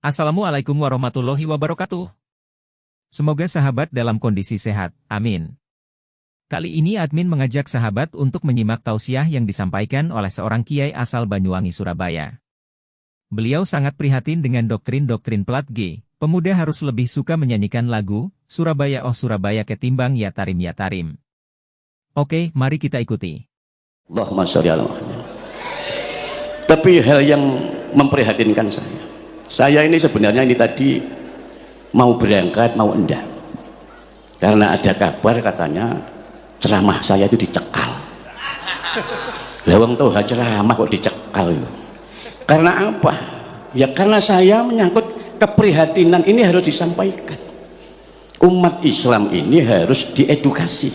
Assalamualaikum warahmatullahi wabarakatuh. Semoga sahabat dalam kondisi sehat, amin. Kali ini admin mengajak sahabat untuk menyimak tausiah yang disampaikan oleh seorang kiai asal Banyuwangi, Surabaya. Beliau sangat prihatin dengan doktrin-doktrin plat G, pemuda harus lebih suka menyanyikan lagu, Surabaya oh Surabaya ketimbang ya tarim ya tarim. Oke, mari kita ikuti. Allahumma sholli ala Muhammad. Tapi hal yang memprihatinkan saya ini sebenarnya ini tadi mau berangkat mau enggak, karena ada kabar katanya ceramah saya itu dicekal. Lawang toha ceramah kok dicekal itu. Karena apa? Ya karena saya menyangkut keprihatinan ini harus disampaikan. Umat Islam ini harus diedukasi,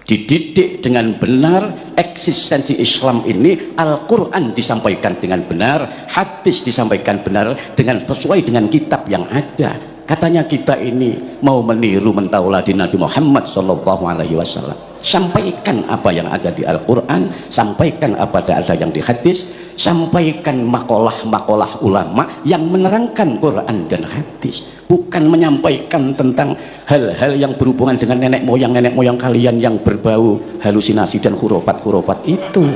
dididik dengan benar. Eksistensi Islam ini Al-Quran disampaikan dengan benar, hadis disampaikan benar dengan sesuai dengan kitab yang ada. Katanya kita ini mau meniru mentauladi Nabi Muhammad SAW. Sampaikan apa yang ada di Al-Quran, sampaikan apa ada yang di hadis, sampaikan makalah-makalah ulama yang menerangkan Quran dan hadis, bukan menyampaikan tentang hal-hal yang berhubungan dengan nenek moyang kalian yang berbau halusinasi dan hurufat-hurufat itu.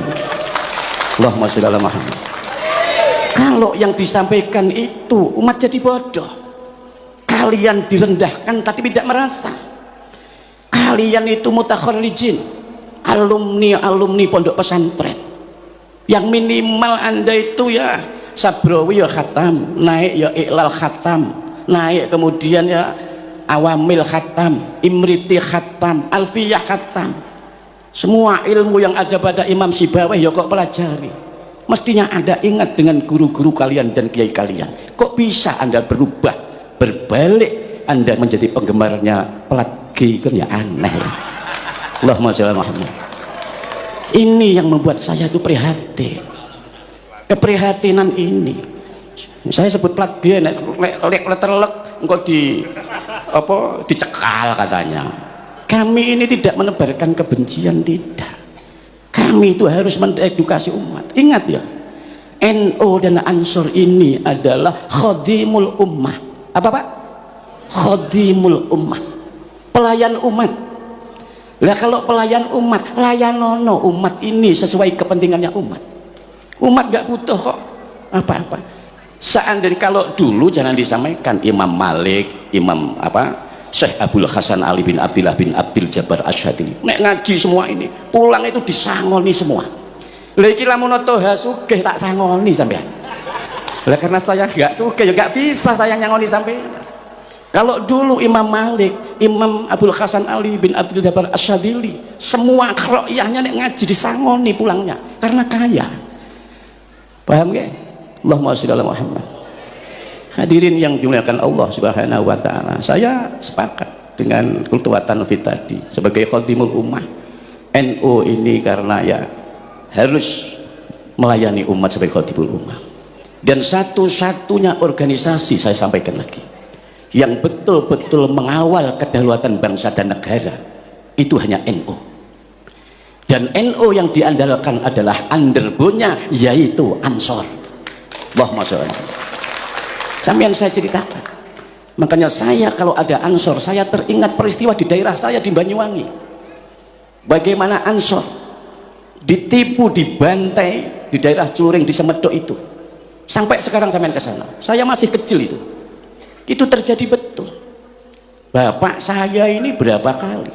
Allahumma sholli ala Muhammad. Kalau yang disampaikan itu umat jadi bodoh, kalian direndahkan tapi tidak merasa. Kalian itu mutakharrijin, alumni pondok pesantren, yang minimal anda itu ya sabrawi ya khatam, naik ya iqlal khatam, naik kemudian ya awamil khatam, imriti khatam, alfiyah khatam. Semua ilmu yang ada pada Imam Sibawayh ya kok pelajari. Mestinya anda ingat dengan guru-guru kalian dan kiai kalian. Kok bisa anda berubah, berbalik anda menjadi penggemarnya plat G? Kan ya aneh. Allahumma sholli ala Muhammad. Ini yang membuat saya itu prihatin. Keprihatinan ini saya sebut plat G, letter-lek engkau dicekal katanya. Kami ini tidak menebarkan kebencian, tidak. Kami itu harus mengedukasi umat. Ingat ya, NU dan Ansor ini adalah khadimul ummah. Apa Pak? Khadimul ummah, pelayan umat. Lah kalau pelayan umat, layanono umat ini sesuai kepentingannya umat. Umat gak butuh kok apa-apa. Seandainya kalau dulu jangan disampaikan Imam Malik, Imam Syekh Abdul Hasan Ali bin Abdillah bin Abdul Jabbar Asyadili, nek ngaji semua ini pulang itu disangoni semua. Lah iki lamun toha sugih tak sangoni sampean. Lah karena saya gak sugih ya gak bisa saya nyangoni sampean. Kalau dulu Imam Malik, Imam Abdul Hasan Ali bin Abdul Jabbar Asyadili, semua kroyahnya nek ngaji disangoni pulangnya karena kaya. Paham gak? Allahumma sholli ala Muhammad. Hadirin yang dimuliakan Allah Subhanahu wa taala, saya sepakat dengan Kultuwatan Fit tadi sebagai khadimul ummah. NU ini karena ya harus melayani umat sebagai khadimul ummah. Dan satu-satunya organisasi, saya sampaikan lagi, yang betul-betul mengawal kedaulatan bangsa dan negara itu hanya NU. Dan NU yang diandalkan adalah underbone-nya yaitu Ansor. Allahumma sholli. Sampai saya ceritakan, makanya saya kalau ada Ansor, saya teringat peristiwa di daerah saya di Banyuwangi, bagaimana Ansor ditipu, dibantai di daerah Curing, di Semedok itu. Sampai sekarang sampai ke sana, saya masih kecil itu terjadi betul. Bapak saya ini berapa kali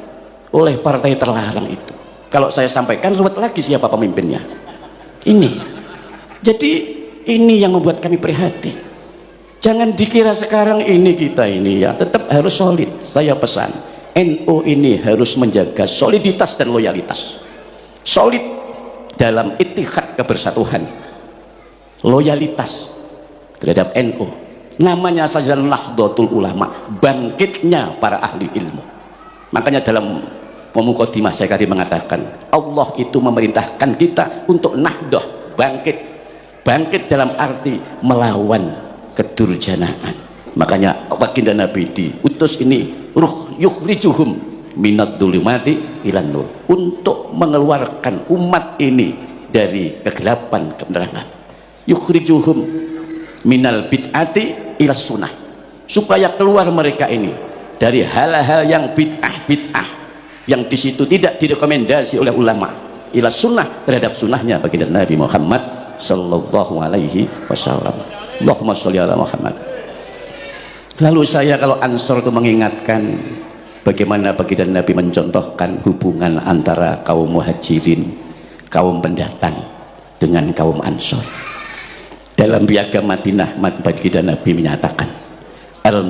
oleh partai terlarang itu, kalau saya sampaikan ruwet lagi siapa pemimpinnya. Ini jadi ini yang membuat kami prihatin. Jangan dikira sekarang ini kita ini ya tetap harus solid. Saya pesan NU ini harus menjaga soliditas dan loyalitas. Solid dalam ittihad kebersatuan, loyalitas terhadap NU. Namanya saja Nahdlatul Ulama, bangkitnya para ahli ilmu. Makanya dalam Muqaddimah saya tadi mengatakan Allah itu memerintahkan kita untuk nahdoh, bangkit dalam arti melawan kedurjanaan. Makanya baginda Nabi diutus ini yukhrijuhum minad dzulumati ilan nur, untuk mengeluarkan umat ini dari kegelapan keterangan. Yukhrijuhum minal bid'ati ila sunnah, supaya keluar mereka ini dari hal-hal yang bid'ah yang di situ tidak direkomendasi oleh ulama, ila sunnah, terhadap sunnahnya baginda Nabi Muhammad sallallahu alaihi wasallam. Allahumma sholli ala Muhammad. Lalu saya kalau Ansor itu mengingatkan bagaimana baginda Nabi mencontohkan hubungan antara kaum muhajirin, kaum pendatang, dengan kaum Ansor. Dalam piagam Madinah, baginda Nabi menyatakan, al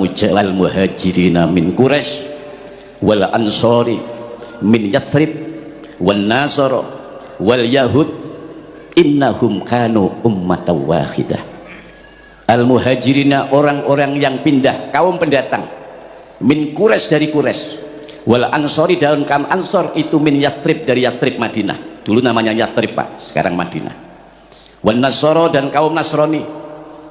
muhajirina min Quraisy wal ansori min Yathrib wal Nasara wal Yahud innahum kanu ummatan wahidah. Al muhajirina, orang-orang yang pindah, kaum pendatang, min Quraisy, dari Quraisy, wal ansori, daun kaum Ansor itu min Yathrib, dari Yathrib Madinah, dulu namanya Yathrib Pak, sekarang Madinah, wal Nasara, dan kaum Nasrani,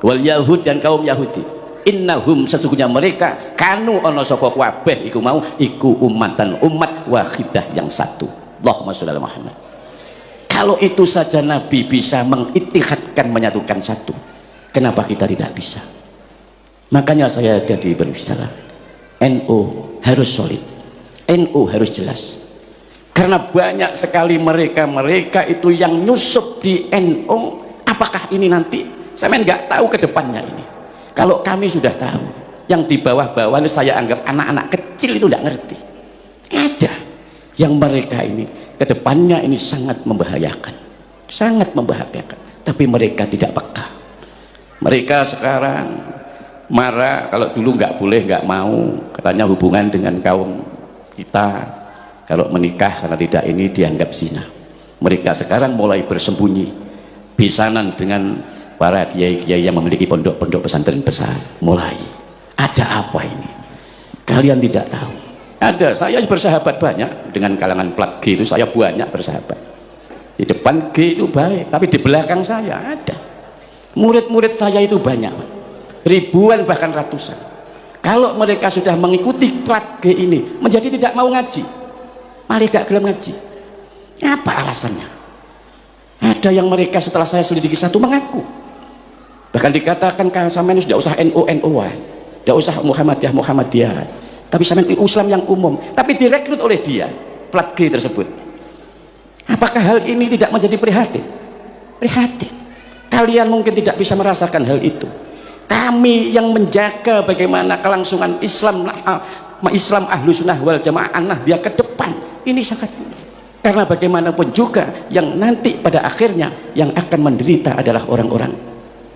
wal Yahud, dan kaum Yahudi, innahum, sesungguhnya mereka, kanu ono sapa kabeh iku mau iku ummatan, umat wahidah, yang satu. Allahumma sholli ala Muhammad. Kalau itu saja Nabi bisa mengitihadkan, menyatukan satu, kenapa kita tidak bisa? Makanya saya jadi berbicara, NU harus solid, NU harus jelas, karena banyak sekali mereka itu yang nyusup di NU. Apakah ini nanti saya nggak tahu ke depannya ini. Kalau kami sudah tahu, yang di bawah-bawah ini saya anggap anak-anak kecil itu tidak ngerti. Ada yang mereka ini ke depannya ini sangat membahayakan, tapi mereka tidak peka. Mereka sekarang marah kalau dulu nggak boleh, nggak mau, katanya hubungan dengan kaum kita kalau menikah karena tidak ini dianggap zina. Mereka sekarang mulai bersembunyi, bisanan dengan para kiai-kiai yang memiliki pondok-pondok pesantren besar. Mulai ada apa ini? Kalian tidak tahu. Ada, saya bersahabat banyak dengan kalangan plat G itu, saya banyak bersahabat. Di depan G itu baik, tapi di belakang saya ada. Murid-murid saya itu banyak, ribuan bahkan ratusan. Kalau mereka sudah mengikuti plat G ini, menjadi tidak mau ngaji, malah gak gelem ngaji. Apa alasannya? Ada yang mereka setelah saya selidiki satu mengaku, bahkan dikatakan sampean sudah usah NU-NU-an, tidak usah Muhammadiyah, tapi sampean Islam yang umum, tapi direkrut oleh dia plat G tersebut. Apakah hal ini tidak menjadi prihatin? Prihatin. Kalian mungkin tidak bisa merasakan hal itu. Kami yang menjaga bagaimana kelangsungan Islam ahlu sunnah wal jamaah dia ke depan, ini sangat mudah. Karena bagaimanapun juga yang nanti pada akhirnya yang akan menderita adalah orang-orang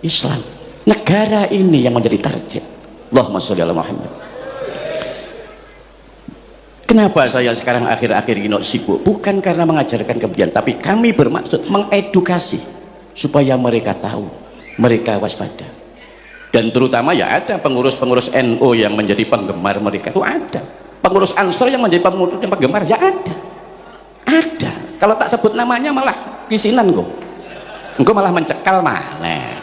Islam. Negara ini yang menjadi target. Allahumma sholli ala Muhammad. Kenapa saya sekarang akhir-akhir ini sibuk? Bukan karena mengajarkan kebencian, tapi kami bermaksud mengedukasi supaya mereka tahu, mereka waspada. Dan terutama ya ada pengurus-pengurus NU yang menjadi penggemar mereka itu ada. Pengurus Ansor yang menjadi penggemar ya ada. Ada. Kalau tak sebut namanya malah kisinan kok. Engkau malah mencekal mana.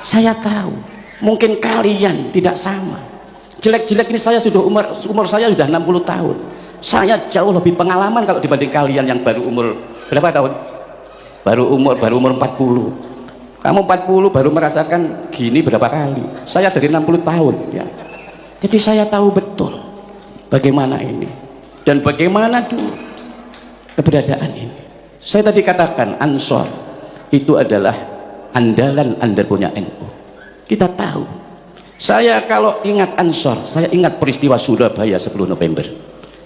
Saya tahu, mungkin kalian tidak sama. Jelek-jelek ini saya sudah umur saya sudah 60 tahun. Saya jauh lebih pengalaman kalau dibanding kalian yang baru umur berapa tahun? Baru umur 40. Kamu 40 baru merasakan gini berapa kali. Saya dari 60 tahun ya. Jadi saya tahu betul bagaimana ini dan bagaimana dulu keberadaan ini. Saya tadi katakan Ansor itu adalah andalan punya NU. Kita tahu. Saya kalau ingat Ansor, saya ingat peristiwa Surabaya 10 November.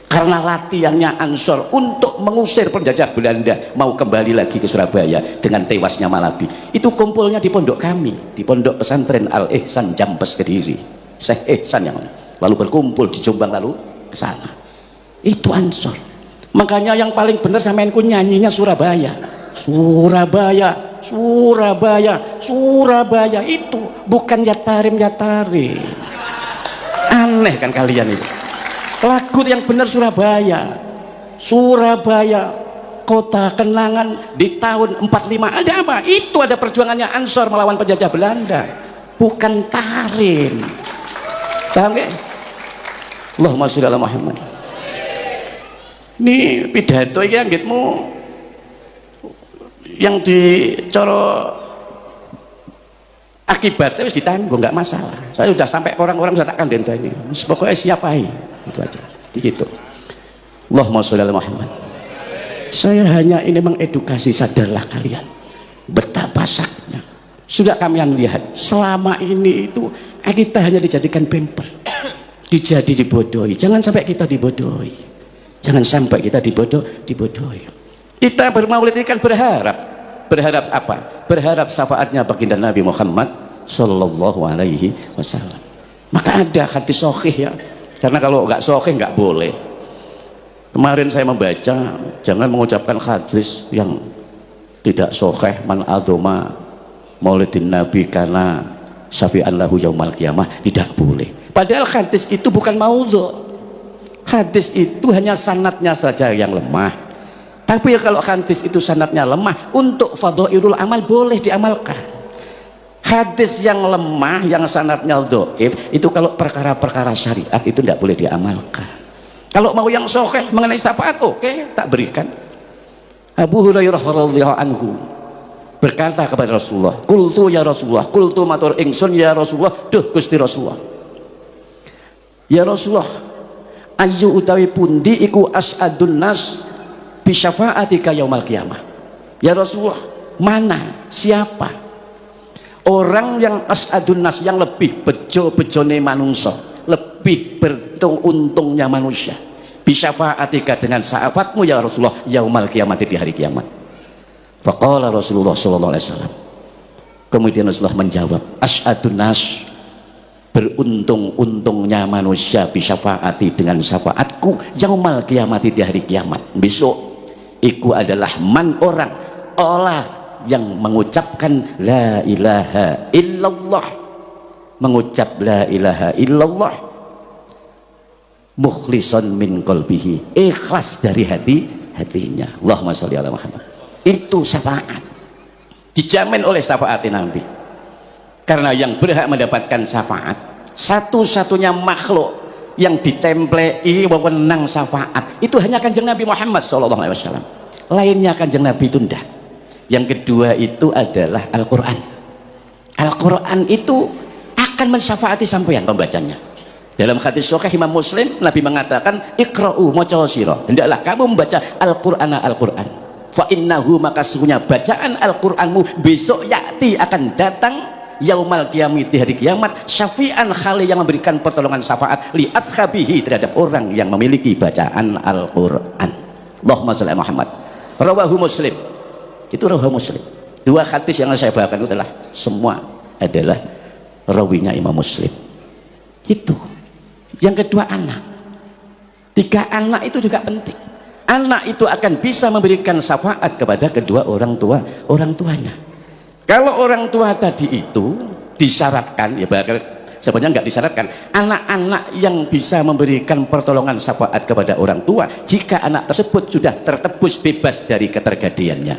Karena latihannya Ansor untuk mengusir penjajah Belanda mau kembali lagi ke Surabaya dengan tewasnya Malabi. Itu kumpulnya di pondok kami, di pondok pesantren Al Ihsan Jambes Kediri. Syekh Ihsan yang lalu berkumpul di Jombang lalu ke sana. Itu Ansor. Makanya yang paling benar samainku nyanyinya Surabaya. Surabaya, Surabaya, Surabaya, itu bukan Yatarim. Aneh kan kalian itu. Lagu yang benar Surabaya, Surabaya, kota kenangan di tahun 45. Ada apa? Itu ada perjuangannya Ansor melawan penjajah Belanda, bukan Tarim. Paham gak? Allahumma sholli ala Muhammad. Ini pidato iki anggitmu yang dicoro Akibatnya harus ditanggung, nggak masalah. Saya sudah sampai orang-orang sudah tak kandenta ini. Pokoknya siapa ini? Itu aja. Gitu. Allahumma sholli ala Muhammad. Saya hanya ini mengedukasi, sadarlah kalian betapa sakitnya. Sudah kalian lihat selama ini itu kita hanya dijadikan pamper, dibodohi. Jangan sampai kita dibodohi. Jangan sampai kita dibodohi. Kita bermaulid ini kan berharap apa? Berharap syafaatnya baginda Nabi Muhammad sallallahu alaihi wasallam. Maka ada hadis sahih ya. Karena kalau nggak sahih nggak boleh. Kemarin saya membaca, jangan mengucapkan hadis yang tidak sahih, man adoma maulidin Nabi karena syafi'an lahu yaumal qiyamah, tidak boleh. Padahal hadis itu bukan maudhu. Hadis itu hanya sanadnya saja yang lemah. Tapi kalau hadis itu sanadnya lemah, untuk fadhailul amal boleh diamalkan. Hadis yang lemah, yang sanadnya dhaif, itu kalau perkara-perkara syariat itu tidak boleh diamalkan. Kalau mau yang sahih mengenai syafaat, oke, tak berikan. Abu Hurairah radhiyallahu anhu berkata kepada Rasulullah, "Qultu ya Rasulullah, qultu matur ingsun ya Rasulullah, duh Gusti Rasulullah. Ya Rasulullah, ayu utawi pundi iku as'adun nas bi syafaatika yaumal qiyamah." Ya Rasulullah, mana, siapa orang yang as'adun nas, yang lebih bejo-bejone manungsa, lebih beruntung-untungnya manusia, bisyafaatika dengan syafaatmu ya Rasulullah yaumal kiamat, di hari kiamat. Faqala Rasulullah sallallahu alaihi wasallam, kemudian Rasulullah menjawab, asyadun nas, beruntung-untungnya manusia, bisyafaati, dengan syafaatku yaumal kiamat, di hari kiamat besok, iku adalah man, orang olah yang mengucapkan la ilaha illallah, mengucap la ilaha illallah mukhlishon min qalbihi, ikhlas dari hatinya. Allahumma sholli ala Muhammad. Itu syafaat, dijamin oleh syafaat Nabi. Karena yang berhak mendapatkan syafaat, satu-satunya makhluk yang ditemplei wewenang syafaat itu hanya Kanjeng Nabi Muhammad sallallahu alaihi wasallam. Lainnya Kanjeng Nabi itu tidak. Yang kedua itu adalah Al-Quran. Al-Quran itu akan mensyafaati sampeyan pembacanya. Dalam hadis sahih Imam Muslim, Nabi mengatakan, iqra'u maca sira, hendaklah kamu membaca Al-Qur'an, Al-Qur'an. Fa innahu, maka sesungguhnya bacaan Al-Qur'anmu besok yakti, akan datang yaumal qiyamah, di hari kiamat, syafi'an, khali, yang memberikan pertolongan syafaat li ashabihi, terhadap orang yang memiliki bacaan Al-Qur'an. Allahumma sholli ala Muhammad. Rawahu Muslim. Itu rawahu Muslim. Dua hadis yang saya bawakan itu adalah semua adalah rawinya Imam Muslim. Itu. Yang kedua anak. Tiga anak itu juga penting. Anak itu akan bisa memberikan syafaat kepada kedua orang tuanya. Kalau orang tua tadi itu disyaratkan, ya sebenarnya nggak disyaratkan, anak-anak yang bisa memberikan pertolongan syafaat kepada orang tua jika anak tersebut sudah tertebus bebas dari ketergadiannya.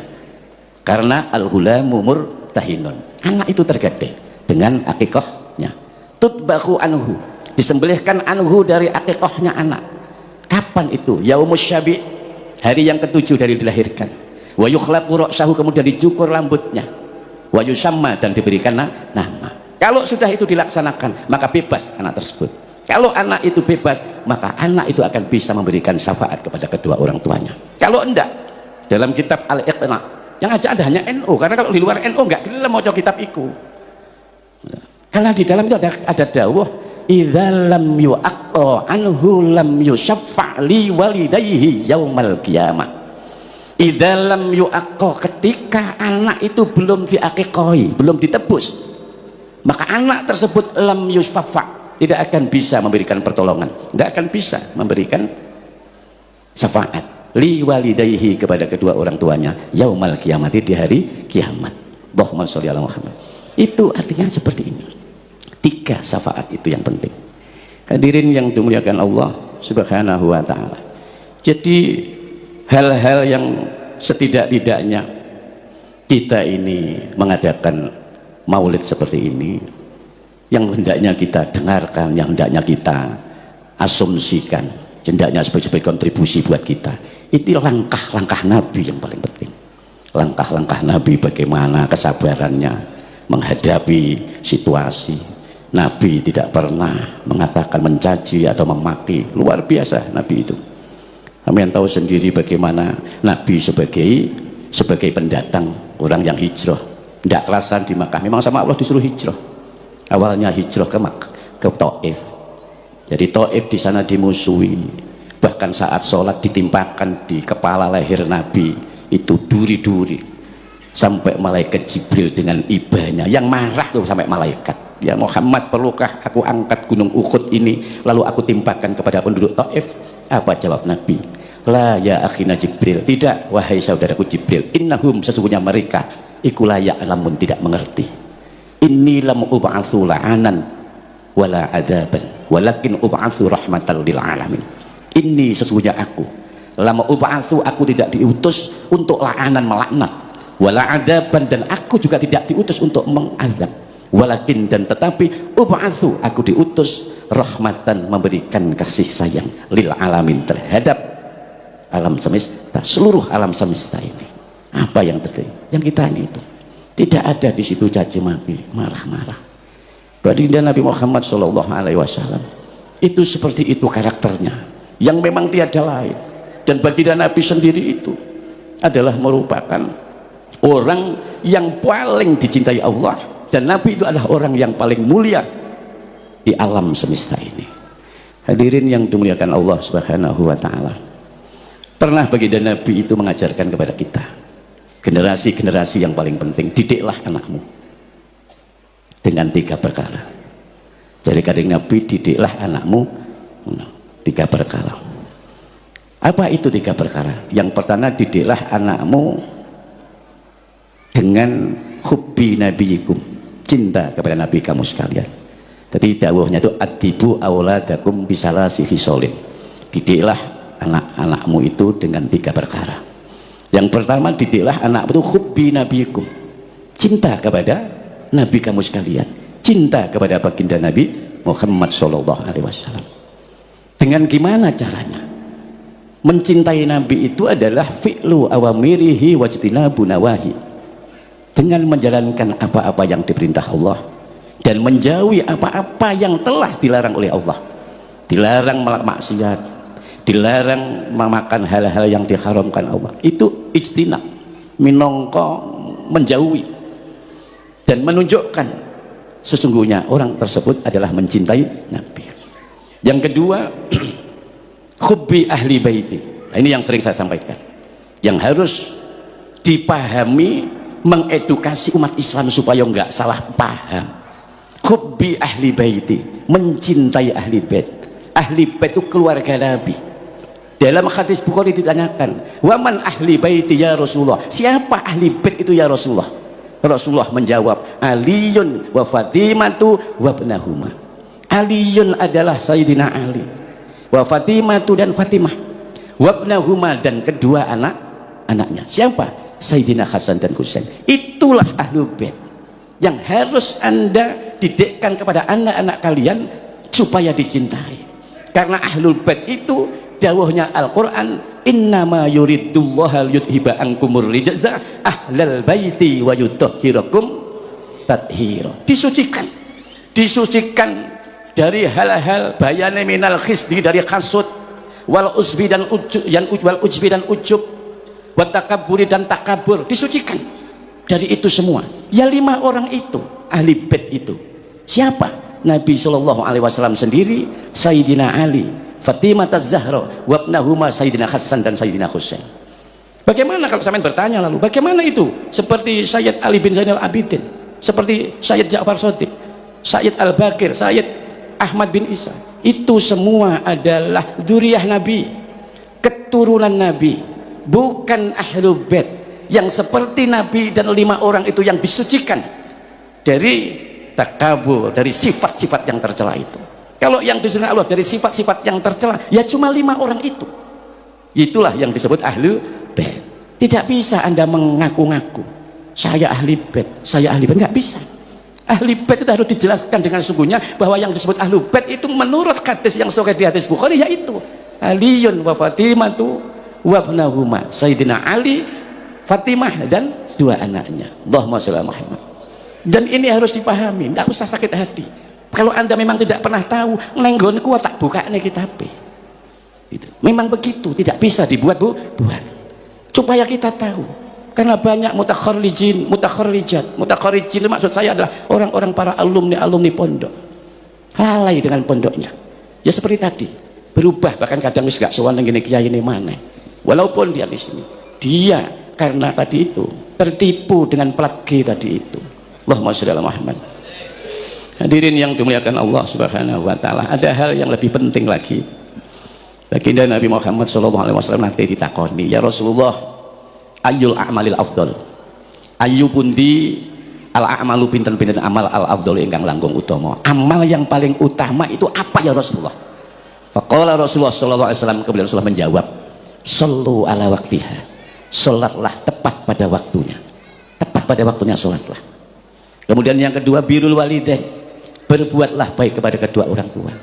Karena al-hulamu murtahinun, anak itu tergadai dengan akikahnya. Tutbahu anhu, disembelihkan anhu dari akikahnya anak. Kapan itu? Yaumus syabi', hari yang ketujuh dari dilahirkan. Wa yukhlaqu ra'sahu, kemudian dicukur rambutnya. Wa yusamma, dan diberikan nama. Kalau sudah itu dilaksanakan, maka bebas anak tersebut. Kalau anak itu bebas, maka anak itu akan bisa memberikan syafaat kepada kedua orang tuanya. Kalau enggak, dalam kitab Al-Iqna, yang aja ada hanya NU, karena kalau di luar NU enggak gelem maca kitab iku. Karena di dalam itu ada dawuh, idza lam yu'aqqa anhu lam yusyaffa li walidayhi yaumal qiyamah. Idza lam yu'aqqa, ketika anak itu belum diakikoi, belum ditebus, maka anak tersebut lam yusyaffa, tidak akan bisa memberikan pertolongan, tidak akan bisa memberikan syafaat li walidayhi, kepada kedua orang tuanya yaumal qiyamah, di hari kiamat. Allahumma sholli ala Muhammad. Itu artinya seperti ini. Tiga syafaat itu yang penting. Hadirin yang dimuliakan Allah subhanahu wa ta'ala. Jadi hal-hal yang setidak-tidaknya kita ini mengadakan maulid seperti ini, yang hendaknya kita dengarkan, yang hendaknya kita asumsikan, hendaknya sebagai kontribusi buat kita. Itu langkah-langkah Nabi yang paling penting. Langkah-langkah Nabi, bagaimana kesabarannya, menghadapi situasi. Nabi tidak pernah mengatakan mencaci atau memaki. Luar biasa Nabi itu. Kalian tahu sendiri bagaimana Nabi sebagai pendatang, orang yang hijrah, tidak kerasan di Makkah. Memang sama Allah disuruh hijrah. Awalnya hijrah ke Taif. Jadi Taif di sana dimusuhi. Bahkan saat sholat ditimpakan di kepala leher Nabi itu duri-duri. Sampai malaikat Jibril dengan ibanya yang marah tuh sampai malaikat. Ya Muhammad, perlukah aku angkat gunung Uhud ini lalu aku timpakan kepada penduduk Taif? Apa jawab Nabi? La ya akhina Jibril. Tidak, wahai saudaraku Jibril. Innahum, sesungguhnya mereka iku la ya'lamun, tidak mengerti. Inni lam ub'atsu la'anan wala adaban walakin ub'atsu rahmatan lil alamin. Ini sesungguhnya aku lam ub'atsu, aku tidak diutus untuk la'anan, melaknat, wala adaban, dan aku juga tidak diutus untuk mengazab, walakin, dan tetapi ub'atsu, aku diutus rahmatan, memberikan kasih sayang, lil alamin, terhadap alam semesta, seluruh alam semesta ini. Apa yang terjadi? Yang kita ini itu tidak ada di situ caci maki, marah-marah. Baginda Nabi Muhammad SAW itu seperti itu karakternya, yang memang tiada lain. Dan baginda Nabi sendiri itu adalah merupakan orang yang paling dicintai Allah, dan Nabi itu adalah orang yang paling mulia di alam semesta ini. Hadirin yang dimuliakan Allah Subhanahu wa taala. Pernah baginda Nabi itu mengajarkan kepada kita, generasi-generasi yang paling penting, didiklah anakmu dengan 3 perkara. Jadi kadang Nabi, didiklah anakmu 3 perkara. Apa itu 3 perkara? Yang pertama, didiklah anakmu dengan hubbi nabiyikum, cinta kepada nabi kamu sekalian. Tapi dawuhnya itu adibu auladakum bisalasi hisolin. Didiklah anak-anakmu itu dengan 3 perkara. Yang pertama, didiklah anak itu hubbi nabiyikum, cinta kepada nabi kamu sekalian, cinta kepada baginda Nabi Muhammad SAW. Dengan gimana caranya? Mencintai nabi itu adalah fi'lu awamirihi wajtinabu nawahi, dengan menjalankan apa-apa yang diperintah Allah dan menjauhi apa-apa yang telah dilarang oleh Allah. Dilarang maksiat, dilarang memakan hal-hal yang diharamkan Allah. Itu ijtinab, minangka menjauhi dan menunjukkan sesungguhnya orang tersebut adalah mencintai Nabi. Yang kedua, hubbi ahli baiti. Nah, ini yang sering saya sampaikan, yang harus dipahami, mengedukasi umat Islam supaya enggak salah paham. Hubbi ahli baiti, mencintai ahli bait. Ahli bait itu keluarga Nabi. Dalam hadis Bukhari ditanyakan, waman ahli baiti ya Rasulullah, siapa ahli bait itu ya Rasulullah? Rasulullah menjawab, Aliyun wa Fatimatu wa ibnahuma. Aliyun adalah Sayyidina Ali, wa Fatimatu dan Fatimah, wa ibnahuma, dan kedua anak-anaknya. Siapa? Sayyidina Hasan dan Husain. Itulah ahlul bait yang harus Anda didikkan kepada anak-anak kalian supaya dicintai. Karena ahlul bait itu dawuhnya Al-Quran, innama yuridullah liyudhiba ankumur rijza ahlal baiti wa yutahhirakum tathira. Disucikan dari hal-hal bayane minal khisdi, dari hasud, wal usbi dan ujub, wa takabburi dan takabur, disucikan dari itu semua. Ya 5 orang itu ahli bait itu siapa? Nabi SAW sendiri, Sayyidina Ali, Fatimah Az-Zahra, wabnahuma Sayyidina Hasan dan Sayyidina Husain. Bagaimana kalau sampean bertanya lalu, bagaimana itu? Seperti Sayyid Ali bin Zainal Abidin, seperti Sayyid Ja'far Shadiq, Sayyid Al-Baqir, Sayyid Ahmad bin Isa. Itu semua adalah dzurriyyah Nabi, keturunan Nabi, bukan ahlul bait yang seperti Nabi dan 5 orang itu yang disucikan dari takabur, dari sifat-sifat yang tercela itu. Kalau yang disuruh Allah dari sifat-sifat yang tercela, ya cuma 5 orang itu. Itulah yang disebut ahli bait. Tidak bisa Anda mengaku-ngaku saya ahli bait, saya ahli bait, nggak bisa. Ahli bait itu harus dijelaskan dengan sungguhnya bahwa yang disebut ahli bait itu menurut hadis yang sahih di hadis Bukhari, yaitu Aliyun wa Fatimatu wa ibnahuma, Sayyidina Ali, Fatimah dan 2 anaknya. Allahumma shalli ala Muhammad. Dan ini harus dipahami, tidak usah sakit hati. Kalau Anda memang tidak pernah tahu, nenggonku tak buka nih kitab. Gitu. Memang begitu, tidak bisa dibuat buat. Supaya kita tahu. Karena banyak mutakharrijin, mutakharrijin itu maksud saya adalah orang-orang para alumni pondok. Lalai dengan pondoknya. Ya seperti tadi, berubah bahkan kadang wis gak sowan ngene kiai ini mana. Walaupun dia di sini, dia karena tadi itu tertipu dengan plat G tadi itu. Allahumma sholli ala Muhammad. Hadirin yang dimuliakan Allah Subhanahu wa taala, ada hal yang lebih penting lagi. Baginda Nabi Muhammad sallallahu alaihi wasallam nanti ditakoni, "Ya Rasulullah, ayyul a'malil afdal?" Ayu pundi al a'malu pinten-pinten amal al afdal ingkang langkung utama. Amal yang paling utama itu apa ya Rasulullah? Faqala Rasulullah sallallahu alaihi wasallam, kemudian Rasulullah menjawab, "Shallu ala waqtiha." Salatlah tepat pada waktunya. Tepat pada waktunya salatlah. Kemudian yang kedua, birrul walidain. Berbuatlah baik kepada kedua orang tua.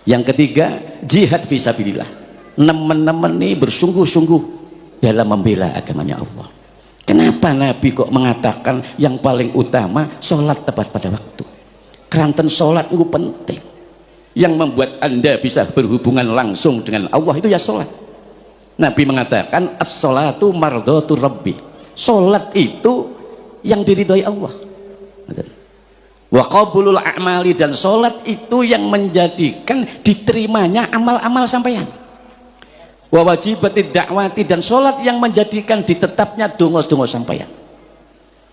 Yang ketiga, jihad fisabilillah. Nemen-nemen ini bersungguh-sungguh dalam membela agamanya Allah. Kenapa Nabi kok mengatakan yang paling utama sholat tepat pada waktu? Keranten sholat itu penting. Yang membuat Anda bisa berhubungan langsung dengan Allah itu ya sholat. Nabi mengatakan as-sholatu mardhatur rabbi. Sholat itu yang diridhoi Allah. Wa qabulul a'mali, dan sholat itu yang menjadikan diterimanya amal-amal sampeyan. Wa wajibatid da'wati, dan sholat yang menjadikan ditetapnya donga-donga sampeyan.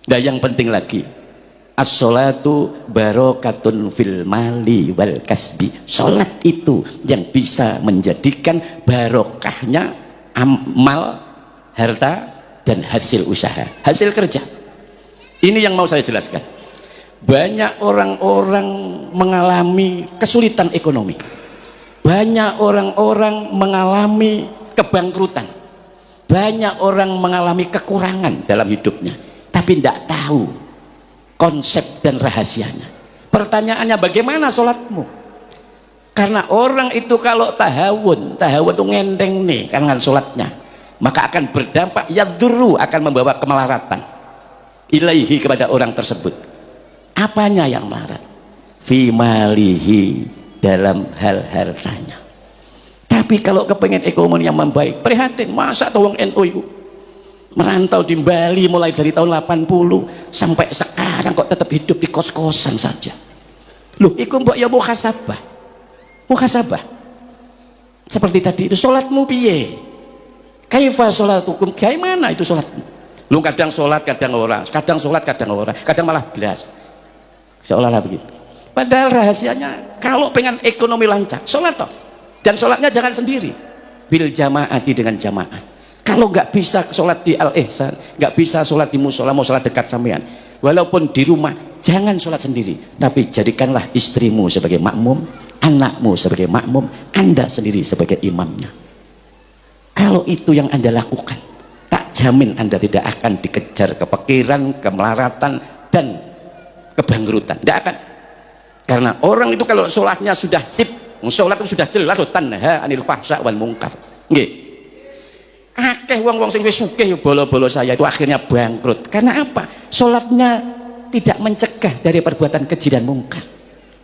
Dan yang penting lagi, as-sholatu barokatun fil mali wal kasbi. Sholat itu yang bisa menjadikan barokahnya amal, harta, dan hasil usaha, hasil kerja. Ini yang mau saya jelaskan. Banyak orang-orang mengalami kesulitan ekonomi. Banyak orang-orang mengalami kebangkrutan. Banyak orang mengalami kekurangan dalam hidupnya. Tapi tidak tahu konsep dan rahasianya. Pertanyaannya, bagaimana sholatmu? Karena orang itu kalau tahawun itu ngendeng nih karena sholatnya, maka akan berdampak yadurru, akan membawa kemelaratan ilaihi, kepada orang tersebut. Apanya yang melarat? Fi malihi, dalam hal hartanya. Tapi kalau kepengen ekonomi yang membaik, prihatin, masa tolong NU itu merantau di Bali mulai dari tahun 80 sampai sekarang kok tetap hidup di kos-kosan saja. Loh, iku mbok ya muhasabah. Muhasabah. Seperti tadi itu, sholatmu piye? Kaifa sholatukum? Bagaimana itu sholatmu? Lu kadang sholat, kadang orang, kadang sholat, kadang orang, kadang malah belas. Seolah-olah begitu. Padahal rahasianya, kalau pengen ekonomi lancar, sholat toh. Dan sholatnya jangan sendiri, bil jamaati, dengan jamaah. Kalau nggak bisa sholat di al-ihsan, nggak bisa sholat di musola, mau sholat dekat sampean, walaupun di rumah, jangan sholat sendiri, tapi jadikanlah istrimu sebagai makmum, anakmu sebagai makmum, Anda sendiri sebagai imamnya. Kalau itu yang Anda lakukan, tak jamin Anda tidak akan dikejar kepikiran, kemelaratan, dan kebangkrutan. Tidak akan. Karena orang itu kalau sholatnya sudah sip, sholat itu sudah jelas, tanha anil fahsya wal munkar. Nggih. Akeh wong-wong sing wis sugih bolo-bolo saya itu akhirnya bangkrut. Karena apa? Sholatnya tidak mencegah dari perbuatan keji dan mungkar,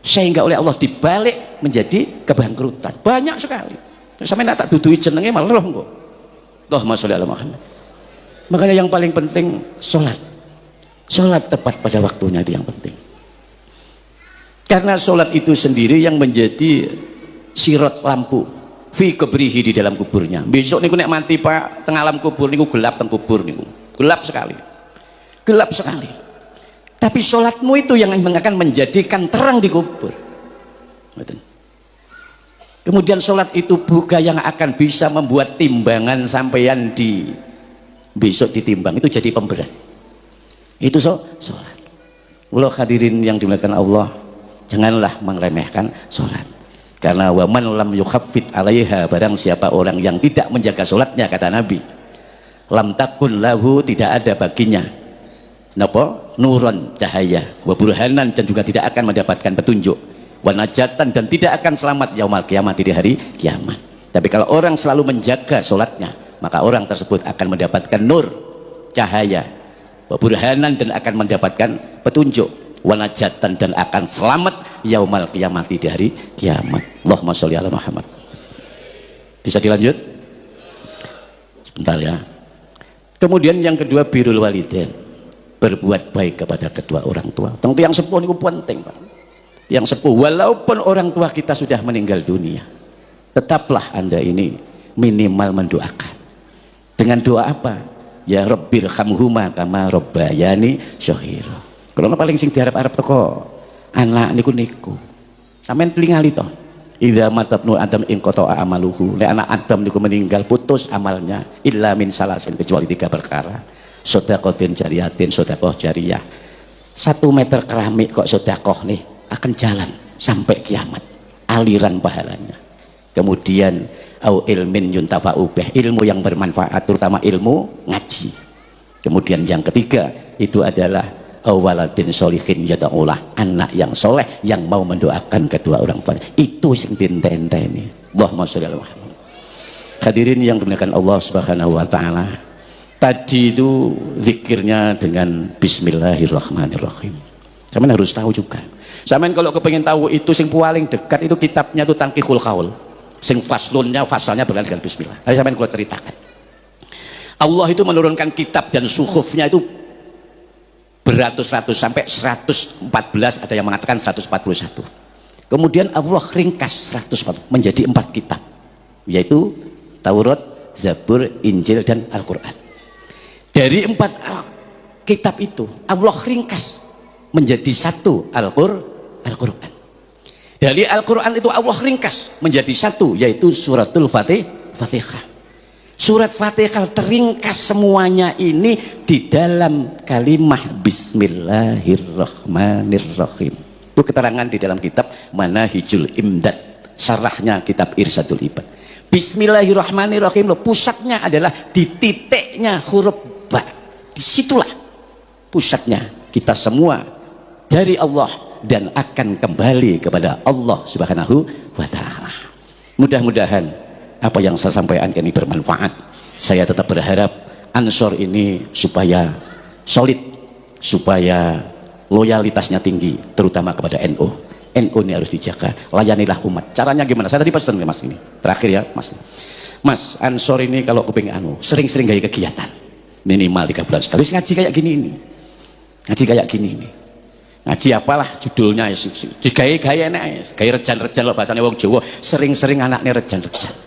sehingga oleh Allah dibalik menjadi kebangkrutan. Banyak sekali. Sampai nak tak dudui jenenge malah loh kok. Allahumma sholli ala Muhammad. Makanya yang paling penting sholat. Sholat tepat pada waktunya itu yang penting. Karena sholat itu sendiri yang menjadi sirot lampu fi kubrihi, di dalam kuburnya. Besok niku nek mati Pak, tengah alam kubur niku gelap, teng kubur niku gelap sekali, gelap sekali. Tapi sholatmu itu yang akan menjadikan terang di kubur. Kemudian sholat itu juga yang akan bisa membuat timbangan sampeyan di besok ditimbang itu jadi pemberat. Itu sholat. Walau hadirin yang dimuliakan Allah, janganlah meremehkan sholat. Karena waman lam yukhaffit alaiha, barang siapa orang yang tidak menjaga sholatnya, kata Nabi, lam takun lahu, tidak ada baginya napa nuron, cahaya, wa burhanan, dan juga tidak akan mendapatkan petunjuk, wa najatan, dan tidak akan selamat yaumal kiamat, di hari kiamat. Tapi kalau orang selalu menjaga sholatnya, maka orang tersebut akan mendapatkan nur, cahaya, burhanan dan akan mendapatkan petunjuk, wanajatan dan akan selamat yaumal qiyamati di hari kiamat. Allahumma sholli ala Muhammad. Bisa dilanjut? Sebentar ya. Kemudian yang kedua birrul walidain, berbuat baik kepada kedua orang tua. Tentu yang sepuh itu penting, Pak. Yang sepuh walaupun orang tua kita sudah meninggal dunia, tetaplah Anda ini minimal mendoakan. Dengan doa apa? Ya Rabbirhamhuma kama rabbayani shaghira. Kalau paling sing diharap-harap teko anak niku sampean telingali toh. Idza matabnu adam in qata'a amaluhu. Nek anak Adam niku meninggal putus amalnya illa min salasin, kecuali 3 perkara. Sedaqatin jariyatin, sedekah jariyah. 1 meter keramik kok sedekah nih akan jalan sampai kiamat. Aliran pahalanya. Kemudian au ilmin yuntafa'u bih, ilmu yang bermanfaat, terutama ilmu ngaji. Kemudian yang ketiga itu adalah waladin sholihin yada'ulah, anak yang soleh yang mau mendoakan kedua orang tua. Itu sing dintenteni. Allahumma sholli ala Muhammad. Hadirin yang dimuliakan Allah Subhanahu wa taala, tadi itu zikirnya dengan bismillahirrahmanirrahim. Sampeyan harus tahu juga. Sampeyan kalau kepengen tahu itu sing paling dekat itu kitabnya itu Tanqihul Qaul. Sing fasalnya berkaitan dengan bismillah. Ayo sampeyan kula ceritakan. Allah itu menurunkan kitab dan suhufnya itu beratus-ratus sampai 114, ada yang mengatakan 141. Kemudian Allah ringkas 140 menjadi 4 kitab, yaitu Taurat, Zabur, Injil dan Al-Qur'an. Dari 4 kitab itu Allah ringkas menjadi 1 Al-Qur'an. Dari Al-Qur'an itu Allah ringkas menjadi 1, yaitu suratul Fatihah. Surat Fatihah teringkas semuanya ini di dalam kalimah Bismillahirrahmanirrahim. Itu keterangan di dalam kitab Manahijul Imdad, syarahnya kitab Irsyadul Ibad. Bismillahirrahmanirrahim, pusatnya adalah di titiknya huruf ba. Disitulah pusatnya kita semua dari Allah dan akan kembali kepada Allah Subhanahu wa taala. Mudah-mudahan apa yang saya sampaikan ini bermanfaat. Saya tetap berharap Ansor ini supaya solid, supaya loyalitasnya tinggi, terutama kepada NU. NU ini harus dijaga, layanilah umat. Caranya gimana? Saya tadi pesan ke Mas ini, terakhir ya Mas. Mas, Ansor ini kalau kepingin sering-sering gaya kegiatan, minimal 3 bulan sekali ngaji kayak gini ini. Ngaji kayak gini ini. Ngaji apalah judulnya, digaya-gaya enak, gaya rejan-rejan loh bahasanya wong Jawa, sering-sering anaknya rejan-rejan.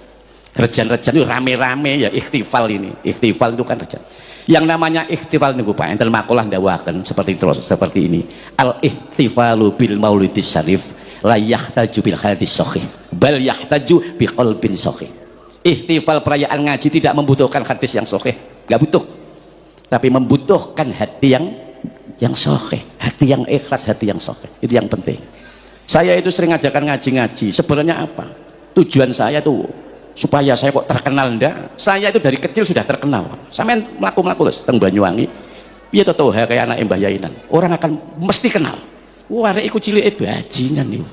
Rejan-rejan itu rame-rame ya, ikhtifal ini. Ikhtifal itu kan rejan. Yang namanya ikhtifal niku Pak enten makalah ndawaken seperti ini. Al ihtifalu bil maulidis syarif la yahtaju bil hadis sahih bal yahtaju bi qalbin sahih. Ihtifal perayaan ngaji tidak membutuhkan hadis yang sahih, enggak butuh. Tapi membutuhkan hati yang sahih, hati yang ikhlas, hati yang sahih. Itu yang penting. Saya itu sering ngajakan ngaji-ngaji. Sebenarnya apa? Tujuan saya tuh supaya saya kok terkenal ndak? Saya itu dari kecil sudah terkenal. Sampeyan mlaku-mlaku teng Banyuwangi, piye to toha kayak anak Mbah Yainan. Orang akan mesti kenal. Wah, arek iku cilike bajingan niku.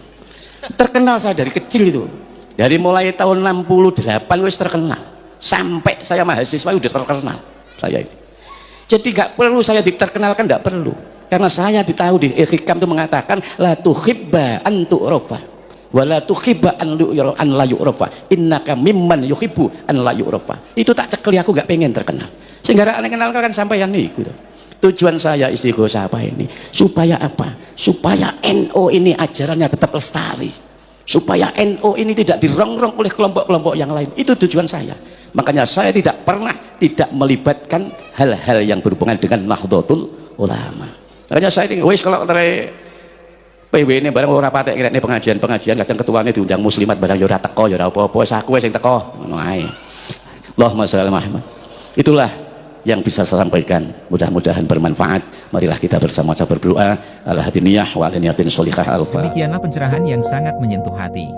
Terkenal saya dari kecil itu. Dari mulai tahun 68 wis terkenal. Sampai saya mahasiswa udah terkenal saya ini. Jadi nggak perlu saya diterkenalkan, nggak perlu. Karena saya ditahu di Hikam itu mengatakan la tuhibba an tu'rafa wala tuhibba an la yu'rafa innaka mimman yuhibbu an la yu'rafa. Itu tak cekeli, aku gak pengen terkenal. Sehingga aneh kenal kan sampai yang itu. Tujuan saya istighosah apa ini? Supaya apa? Supaya NU ini ajarannya tetap lestari. Supaya NU ini tidak dirongrong oleh kelompok-kelompok yang lain. Itu tujuan saya. Makanya saya tidak pernah tidak melibatkan hal-hal yang berhubungan dengan Nahdlatul Ulama. Makanya saya ini wis kalau PW ini barang ora patek kira ini pengajian kadang ketuanya diundang muslimat barang ya ora teko ya ora apa-apa, wis aku sing teko ngono ae. Allahumma sholli ala Muhammad. Itulah yang bisa saya sampaikan, mudah-mudahan bermanfaat. Marilah kita bersama-sama berdoa ala hadiniyah wa ala niyatin sholihah alfa. Demikianlah pencerahan yang sangat menyentuh hati.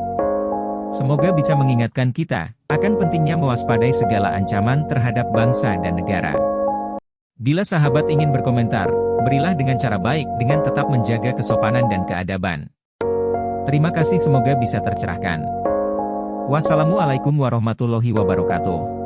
Semoga bisa mengingatkan kita akan pentingnya mewaspadai segala ancaman terhadap bangsa dan negara. Bila sahabat ingin berkomentar, berilah dengan cara baik dengan tetap menjaga kesopanan dan keadaban. Terima kasih, semoga bisa tercerahkan. Wassalamualaikum warahmatullahi wabarakatuh.